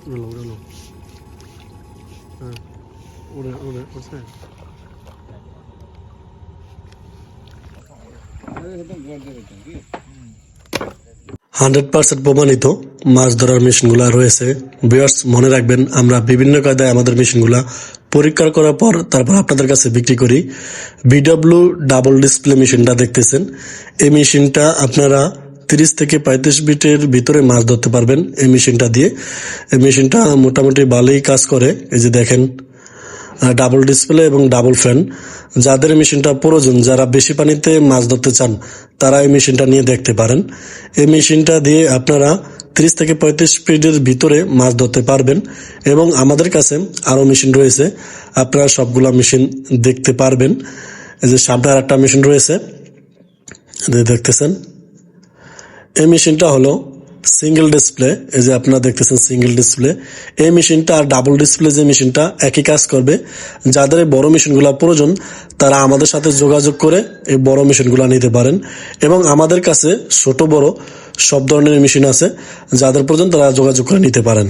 উড়ালো হ্যাঁ উড়ছে 100% প্রমাণিত মাছ ধরার মেশিনগুলো রয়েছে। ভিউয়ার্স মনে রাখবেন, আমরা বিভিন্ন কায়দায় আমাদের মেশিনগুলা পরীক্ষা করার পর তারপর আপনাদের কাছে বিক্রি করি। বিডব্লিউ ডাবল ডিসপ্লে মেশিনটা দেখতেছেন, এই মেশিনটা আপনারা 30 থেকে 35 মিনিটের ভিতরে মাছ ধরতে পারবেন এই মেশিনটা দিয়ে। এই মেশিনটা মোটামুটি ভালোই কাজ করে। এই যে দেখেন, ডাবল ডিসপ্লে এবং ডাবল ফ্যান। যাদের মেশিনটা প্রয়োজন, যারা বেশি পানিতে মাছ ধরতে চান, তারা এই মেশিনটা নিয়ে দেখতে পারেন। এই মেশিনটা দিয়ে আপনারা 30 থেকে 35 মিনিটের ভিতরে মাছ ধরতে পারবেন। এবং আমাদের কাছে আরো মেশিন রয়েছে, আপনারা সবগুলা মেশিন দেখতে পারবেন। এই যে সামনে আর একটা মেশিন রয়েছে দেখতেছেন, এই মেশিনটা হলো সিঙ্গেল ডিসপ্লে। এই যে আপনারা দেখতেছেন সিঙ্গেল ডিসপ্লে। এই মেশিনটা আর ডাবল ডিসপ্লে যে মেশিনটা একই কাজ করবে। যাদের বড় মেশিনগুলো প্রয়োজন, তারা আমাদের সাথে যোগাযোগ করে এই বড় মেশিনগুলো নিতে পারেন। এবং আমাদের কাছে ছোট বড় সব ধরনের মেশিন আছে, যাদের প্রয়োজন তারা যোগাযোগ করে নিতে পারেন।